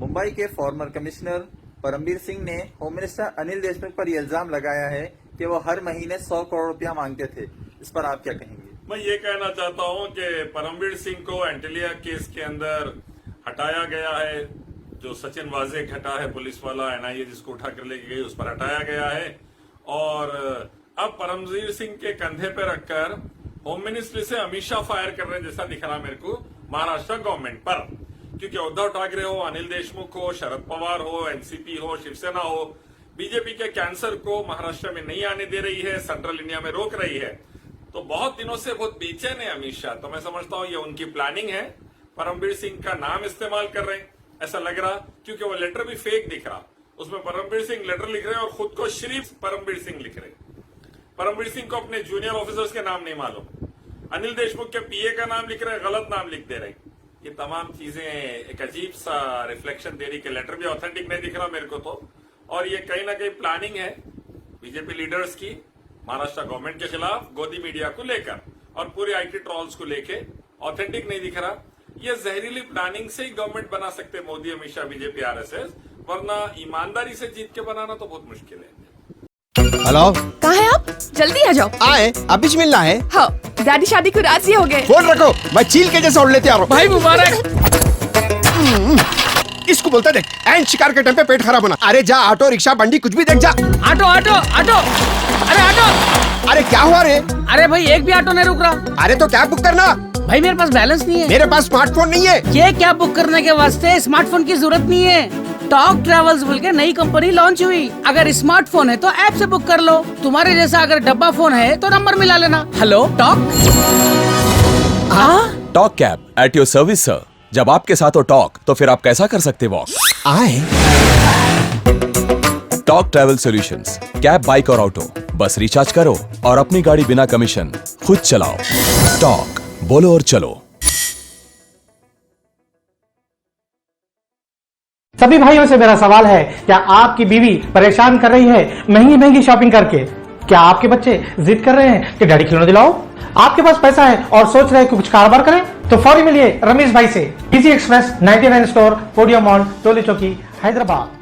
मुंबई के farmer commissioner Parambir Singh ने home minister Anil Deshmukh पर यह इल्जाम लगाया है कि वो हर महीने 100 करोड़ रुपया मांगते थे। इस पर आप क्या कहेंगे? मैं ये कहना चाहता हूं कि परमबीर सिंह को एंटिलिया केस के अंदर हटाया गया है। जो सचिन वाजेक हटा है, पुलिस वाला एनआईए जिसको उठा कर लेके गई, उस पर हटाया गया है। और अब परमबीर सिंह के कंधे पे रखकर होम मिनिस्ट्री से अमित शाह फायर कर रहे हैं, जैसा दिख रहा मेरे को महाराष्ट्र गवर्नमेंट पर। क्योंकि उद्धव ठाकरे हो, अनिल देशमुख हो, शरद पवार हो, एनसीपी हो, शिवसेना हो, बीजेपी के कैंसर को महाराष्ट्र में नहीं आने दे रही है, सेंट्रल इंडिया में रोक रही है। तो बहुत दिनों से बहुत बेचैन है अमित शाह। तो मैं समझता हूं ये उनकी प्लानिंग है। परमबीर सिंह का नाम इस्तेमाल कर रहे हैं ऐसा लग रहा, क्योंकि वो लेटर भी फेक दिख रहा। उसमें परमबीर सिंह लेटर लिख रहे हैं और खुद को श्री परमबीर सिंह लिख रहे हैं। परमबीर सिंह को अपने जूनियर ऑफिसर्स के नाम नहीं मालूम। अनिल देशमुख के पीए का नाम लिख रहे हैं, गलत नाम लिख दे रहे हैं। ये तमाम चीजें एक अजीब सा रिफ्लेक्शन दे रही कि लेटर भी ऑथेंटिक नहीं दिख रहा मेरे को तो। और ये कहीं ना कहीं प्लानिंग है बीजेपी लीडर्स की महाराष्ट्र गवर्नमेंट के खिलाफ, गोदी मीडिया को लेकर और पूरे आईटी ट्रॉल्स को लेके। ऑथेंटिक नहीं दिख रहा। ये जहरीली प्लानिंग से ही गवर्नमेंट बना सकते मोदी, अमित शाह, बीजेपी, आरएसएस, वरना ईमानदारी से जीत के बनाना तो बहुत मुश्किल है। हेलो, कहाँ है आप? जल्दी आ जाओ। आए, अभी मिलना है। हाँ, डैडी शादी को राजी हो गए। फोन रखो, मैं चील के जैसा उड़ लेते आ रहा हूँ। भाई मुबारक। इसको बोलता देख, एंड शिकार के टाइम पे पेट खराब होना। अरे जा, ऑटो रिक्शा बंडी कुछ भी देख जा। ऑटो ऑटो ऑटो, अरे ऑटो। अरे क्या हुआ रे? अरे भाई एक भी ऑटो नहीं रुक रहा। अरे तो कैब बुक करना। भाई मेरे पास बैलेंस नहीं है। मेरे पास स्मार्टफोन नहीं है। ये कैब बुक करने के वास्ते स्मार्टफोन की जरूरत नहीं है। टॉक ट्रेवल्स बोल के नई कंपनी लॉन्च हुई। अगर स्मार्टफोन है तो ऐप से बुक कर लो। तुम्हारे जैसा अगर डब्बा फोन है तो नंबर मिला लेना। Hello talk. Talk cab at your service sir. जब आपके साथ हो टॉक तो फिर आप कैसा कर सकते वॉक? आए talk travel solutions, cab, bike और ऑटो, बस रिचार्ज करो और अपनी गाड़ी बिना कमीशन खुद चलाओ। टॉक, बोलो और चलो। सभी भाइयों से मेरा सवाल है, क्या आपकी बीवी परेशान कर रही है महंगी महंगी शॉपिंग करके? क्या आपके बच्चे जिद कर रहे हैं कि डैडी खिलौने दिलाओ? आपके पास पैसा है और सोच रहे हैं कि कुछ कारोबार करें? तो फौरी मिलिए रमेश भाई से। Easy express 99 store, podium mall, Toli Chowki, Hyderabad.